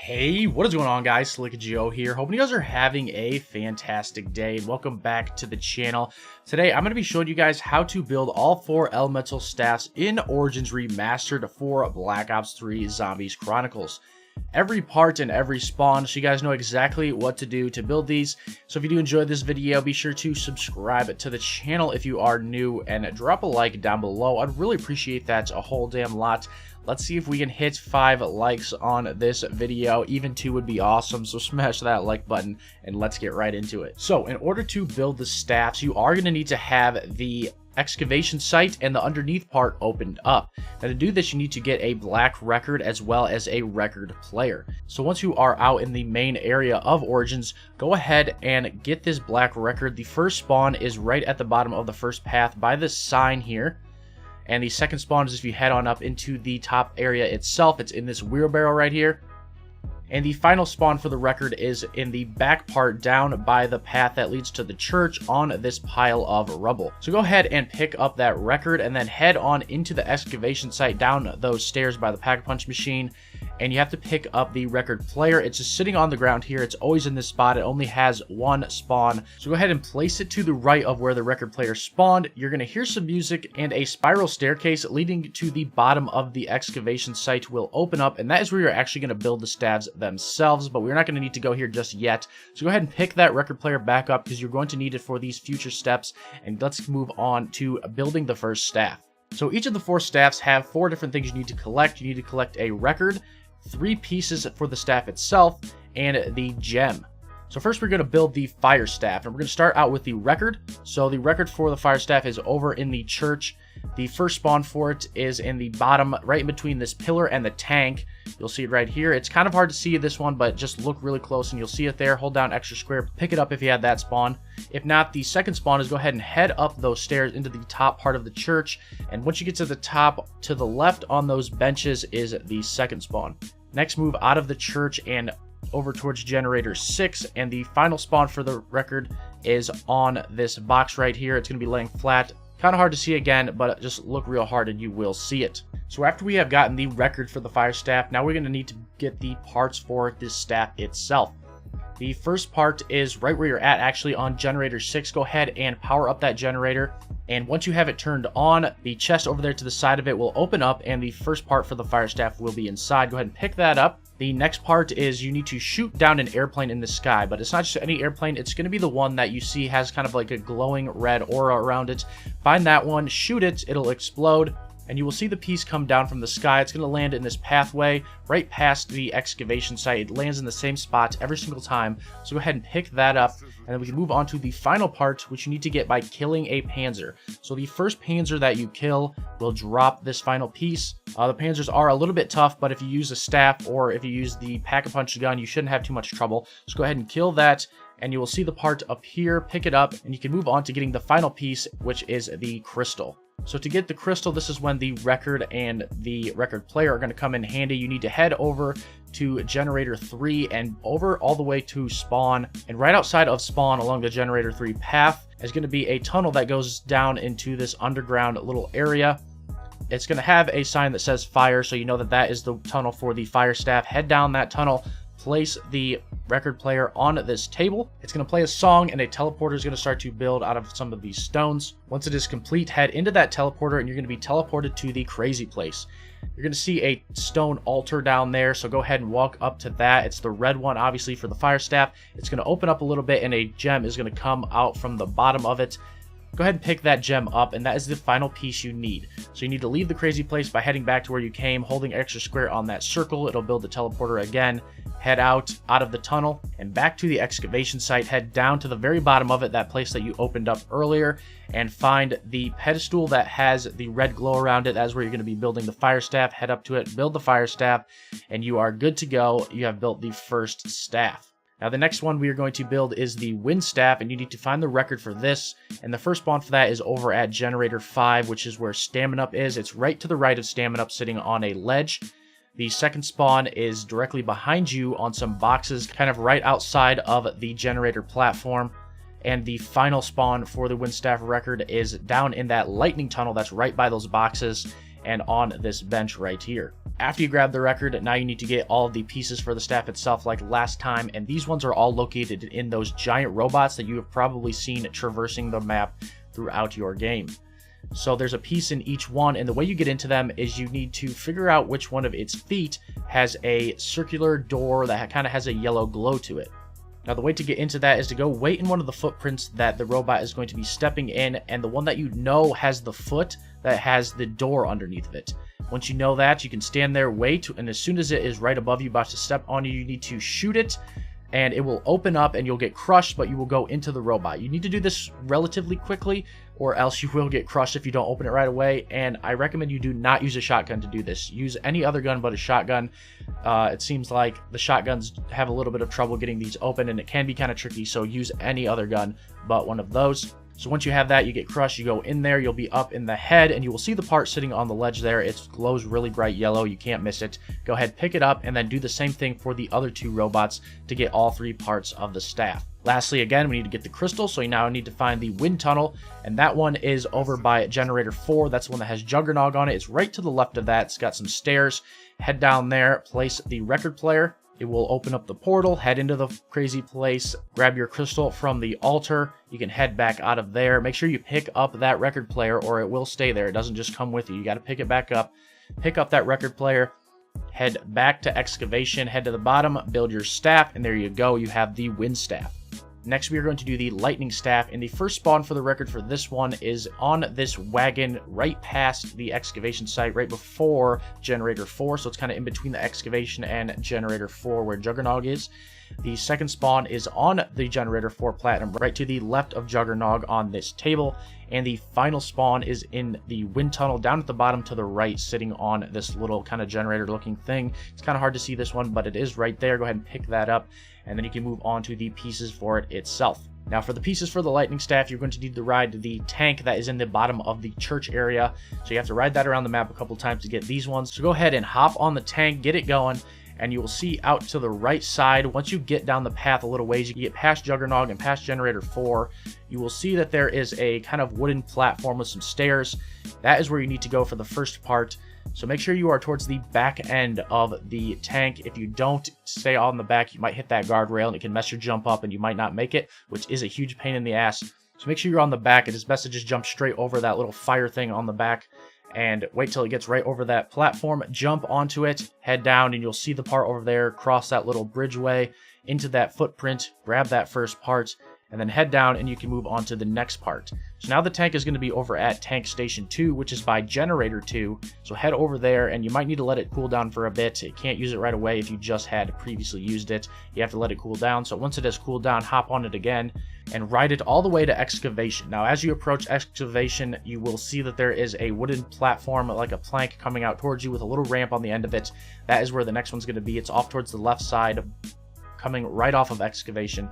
Hey, what is going on, guys? Slick Joe here. Hoping you guys are having a fantastic day and welcome back to the channel. Today I'm going to be showing you guys how to build all 4 elemental staffs in Origins Remastered for Black Ops 3 Zombies Chronicles. Every part and every spawn, so you guys know exactly what to do to build these. So if you do enjoy this video, be sure to subscribe to the channel if you are new and drop a like down below. I'd really appreciate that a whole damn lot. Let's see if we can hit 5 likes on this video. Even 2 would be awesome, so smash that like button and let's get right into it. So in order to build the staffs, you are going to need to have the excavation site and the underneath part opened up. Now to do this, you need to get a black record as well as a record player. So once you are out in the main area of Origins, go ahead and get this black record. The first spawn is right at the bottom of the first path by this sign here. And the second spawn is if you head on up into the top area itself. It's in this wheelbarrow right here. And the final spawn for the record is in the back part down by the path that leads to the church on this pile of rubble. So go ahead and pick up that record and then head on into the excavation site down those stairs by the Pack-a-Punch machine. And you have to pick up the record player. It's just sitting on the ground here. It's always in this spot. It only has 1 spawn. So go ahead and place it to the right of where the record player spawned. You're going to hear some music and a spiral staircase leading to the bottom of the excavation site will open up. And that is where you're actually going to build the staffs themselves. But we're not going to need to go here just yet. So go ahead and pick that record player back up because you're going to need it for these future steps. And let's move on to building the first staff. So each of the 4 staffs have 4 different things you need to collect. You need to collect a record, 3 pieces for the staff itself, and the gem. So first we're going to build the fire staff, and we're going to start out with the record. So the record for the fire staff is over in the church. The first spawn for it is in the bottom, right in between this pillar and the tank. You'll see it right here. It's kind of hard to see this one, but just look really close and you'll see it there. Hold down extra square, pick it up if you had that spawn. If not, the second spawn is go ahead and head up those stairs into the top part of the church. And once you get to the top, to the left on those benches is the second spawn. Next, move out of the church and over towards generator 6, and the final spawn for the record is on this box right here. It's going to be laying flat. Kind of hard to see again, but just look real hard and you will see it. So after we have gotten the record for the fire staff, now we're going to need to get the parts for this staff itself. The first part is right where you're at, actually on generator 6. Go ahead and power up that generator. And once you have it turned on, the chest over there to the side of it will open up and the first part for the fire staff will be inside. Go ahead and pick that up. The next part is you need to shoot down an airplane in the sky, but it's not just any airplane. It's going to be the one that you see has kind of like a glowing red aura around it. Find that one, shoot it, it'll explode, and you will see the piece come down from the sky. It's going to land in this pathway right past the excavation site. It lands in the same spot every single time. So go ahead and pick that up, and then we can move on to the final part, which you need to get by killing a panzer. So the first panzer that you kill will drop this final piece. The panzers are a little bit tough, but if you use a staff or if you use the Pack-a-Punch gun, you shouldn't have too much trouble. So go ahead and kill that, and you will see the part up here. Pick it up, and you can move on to getting the final piece, which is the crystal. So to get the crystal, this is when the record and the record player are going to come in handy. You need to head over to generator 3 and over all the way to spawn. And right outside of spawn along the generator 3 path is going to be a tunnel that goes down into this underground little area. It's going to have a sign that says fire, so you know that that is the tunnel for the fire staff. Head down that tunnel, place the record player on this table. It's going to play a song and a teleporter is going to start to build out of some of these stones. Once it is complete, head into that teleporter and you're going to be teleported to the crazy place. You're going to see a stone altar down there, so go ahead and walk up to that. It's the red one, obviously, for the fire staff. It's going to open up a little bit and a gem is going to come out from the bottom of it. Go ahead and pick that gem up, and that is the final piece you need. So you need to leave the crazy place by heading back to where you came, holding extra square on that circle. It'll build the teleporter again. Head out of the tunnel and back to the excavation site. Head down to the very bottom of it, that place that you opened up earlier, and find the pedestal that has the red glow around it. That's where you're going to be building the fire staff. Head up to it, build the fire staff, and you are good to go. You have built the first staff. Now the next one we are going to build is the wind staff, and you need to find the record for this. And the first spawn for that is over at generator 5, which is where Stamina Up is. It's right to the right of Stamina Up, sitting on a ledge. The second spawn is directly behind you on some boxes, kind of right outside of the generator platform. And the final spawn for the wind staff record is down in that lightning tunnel that's right by those boxes. and on this bench right here. After you grab the record, now you need to get all of the pieces for the staff itself like last time, and these ones are all located in those giant robots that you have probably seen traversing the map throughout your game. So there's a piece in each one, and the way you get into them is you need to figure out which one of its feet has a circular door that kind of has a yellow glow to it. Now the way to get into that is to go wait in one of the footprints that the robot is going to be stepping in, and the one that you know has the foot that has the door underneath of it. Once you know that, you can stand there, wait, and as soon as it is right above you, about to step on you, you need to shoot it, and it will open up and you'll get crushed, but you will go into the robot. You need to do this relatively quickly, or else you will get crushed if you don't open it right away, and I recommend you do not use a shotgun to do this. Use any other gun but a shotgun. It seems like the shotguns have a little bit of trouble getting these open, and it can be kind of tricky, so use any other gun but one of those. So once you have that, you get crushed, you go in there, you'll be up in the head, and you will see the part sitting on the ledge there. It glows really bright yellow, you can't miss it. Go ahead, pick it up, and then do the same thing for the other two robots to get all three parts of the staff. Lastly, again, we need to get the crystal, so you now need to find the wind tunnel, and that one is over by generator 4. That's the one that has Juggernog on it. It's right to the left of that. It's got some stairs. Head down there, place the record player. It will open up the portal, head into the crazy place, grab your crystal from the altar. You can head back out of there. Make sure you pick up that record player or it will stay there. It doesn't just come with you. You got to pick it back up. Pick up that record player, head back to excavation, head to the bottom, build your staff, and there you go. You have the wind staff. Next, we are going to do the lightning staff, and the first spawn for the record for this one is on this wagon right past the excavation site, right before generator 4, so it's kind of in between the excavation and generator 4 where Juggernog is. The second spawn is on the generator 4 platinum, right to the left of Juggernog on this table, and the final spawn is in the wind tunnel down at the bottom to the right, sitting on this little kind of generator looking thing. It's kind of hard to see this one, but it is right there. Go ahead and pick that up, and then you can move on to the pieces for it itself. Now for the pieces for the lightning staff, you're going to need to ride the tank that is in the bottom of the church area. So you have to ride that around the map a couple times to get these ones. So go ahead and hop on the tank, get it going, and you will see out to the right side, once you get down the path a little ways, you get past Juggernog and past generator 4, you will see that there is a kind of wooden platform with some stairs. That is where you need to go for the first part. So make sure you are towards the back end of the tank. If you don't stay on the back, you might hit that guardrail and it can mess your jump up and you might not make it, which is a huge pain in the ass. So make sure you're on the back. It is best to just jump straight over that little fire thing on the back and wait till it gets right over that platform, jump onto it, head down, and you'll see the part over there, cross that little bridgeway into that footprint, grab that first part, and then head down and you can move on to the next part. So now the tank is going to be over at tank station 2, which is by generator 2. So head over there, and you might need to let it cool down for a bit. You can't use it right away if you just had previously used it. You have to let it cool down. So once it has cooled down, hop on it again and ride it all the way to excavation. Now as you approach excavation, you will see that there is a wooden platform, like a plank, coming out towards you with a little ramp on the end of it. That is where the next one's going to be. It's off towards the left side, coming right off of excavation.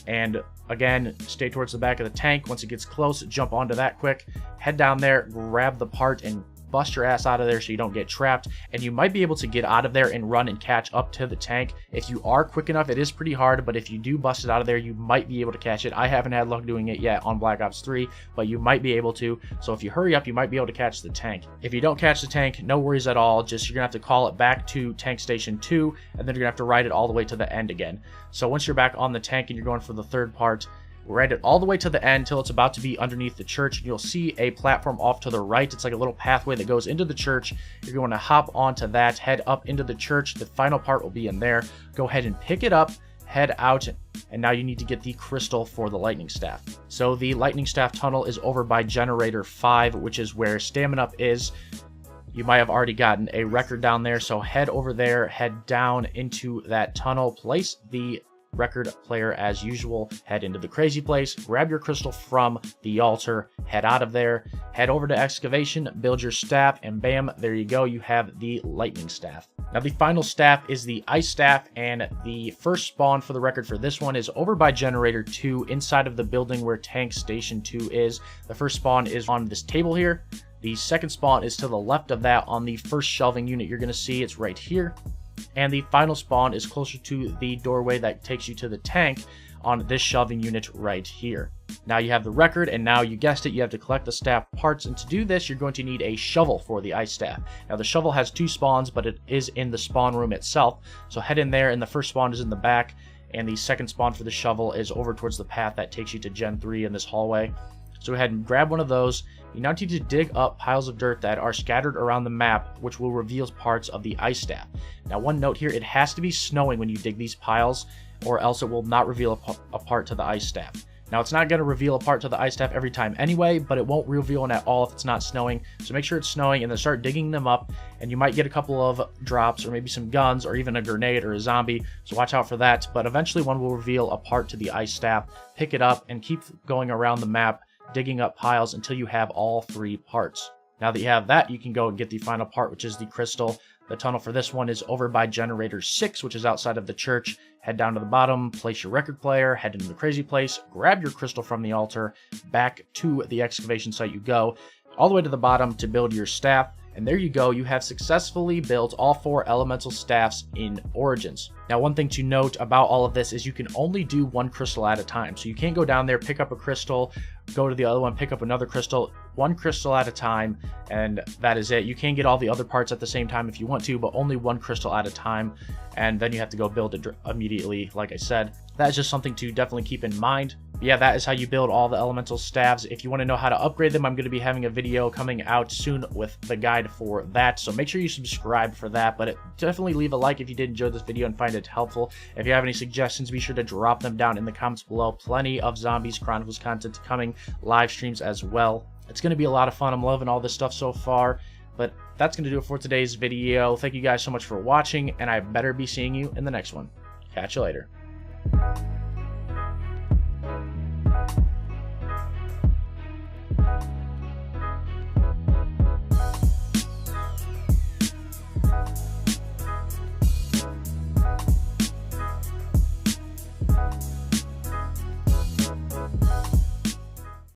And again, stay towards the back of the tank. Once it gets close, jump onto that quick, head down there, grab the part, and bust your ass out of there so you don't get trapped. And you might be able to get out of there and run and catch up to the tank. If you are quick enough, it is pretty hard, but if you do bust it out of there, you might be able to catch it. I haven't had luck doing it yet on Black Ops 3, but you might be able to. So if you hurry up, you might be able to catch the tank. If you don't catch the tank, no worries at all. Just you're gonna have to call it back to tank station 2, and then you're gonna have to ride it all the way to the end again. So once you're back on the tank and you're going for the third part, ride it all the way to the end till it's about to be underneath the church. You'll see a platform off to the right. It's like a little pathway that goes into the church. You're going to hop onto that, head up into the church. The final part will be in there. Go ahead and pick it up, head out, and now you need to get the crystal for the lightning staff. So the lightning staff tunnel is over by generator 5, which is where stamina is. You might have already gotten a record down there, so head over there, head down into that tunnel, place the record player as usual, head into the crazy place, grab your crystal from the altar, head out of there, head over to excavation, build your staff, and bam, there you go, you have the lightning staff. Now the final staff is the ice staff, and the first spawn for the record for this one is over by generator 2 inside of the building where tank station 2 is. The first spawn is on this table here. The second spawn is to the left of that on the first shelving unit you're going to see. It's right here. And the final spawn is closer to the doorway that takes you to the tank on this shelving unit right here. Now you have the record, and now you guessed it, you have to collect the staff parts, and to do this, you're going to need a shovel for the ice staff. Now the shovel has 2 spawns, but it is in the spawn room itself, so head in there, and the first spawn is in the back, and the second spawn for the shovel is over towards the path that takes you to Gen 3 in this hallway. So go ahead and grab one of those. You now need to dig up piles of dirt that are scattered around the map, which will reveal parts of the ice staff. Now one note here, it has to be snowing when you dig these piles, or else it will not reveal a part to the ice staff. Now it's not going to reveal a part to the ice staff every time anyway, but it won't reveal one at all if it's not snowing. So make sure it's snowing and then start digging them up, and you might get a couple of drops or maybe some guns or even a grenade or a zombie. So watch out for that, but eventually one will reveal a part to the ice staff. Pick it up and keep going around the map, digging up piles until you have all 3 parts. Now that you have that, you can go and get the final part, which is the crystal. The tunnel for this one is over by generator 6, which is outside of the church. Head down to the bottom, place your record player, head into the crazy place, grab your crystal from the altar, back to the excavation site you go, all the way to the bottom to build your staff. And there you go, you have successfully built all 4 elemental staffs in Origins. Now one thing to note about all of this is you can only do 1 crystal at a time. So you can't go down there, pick up a crystal, go to the other one, pick up another crystal, 1 crystal at a time, and that is it. You can get all the other parts at the same time if you want to, but only 1 crystal at a time, and then you have to go build it immediately, like I said. That is just something to definitely keep in mind. But yeah, that is how you build all the elemental staffs. If you want to know how to upgrade them, I'm going to be having a video coming out soon with the guide for that, so make sure you subscribe for that. But definitely leave a like if you did enjoy this video and find it helpful. If you have any suggestions, be sure to drop them down in the comments below. Plenty of Zombies Chronicles content coming, live streams as well. It's going to be a lot of fun. I'm loving all this stuff so far. But that's going to do it for today's video. Thank you guys so much for watching, and I better be seeing you in the next one. Catch you later.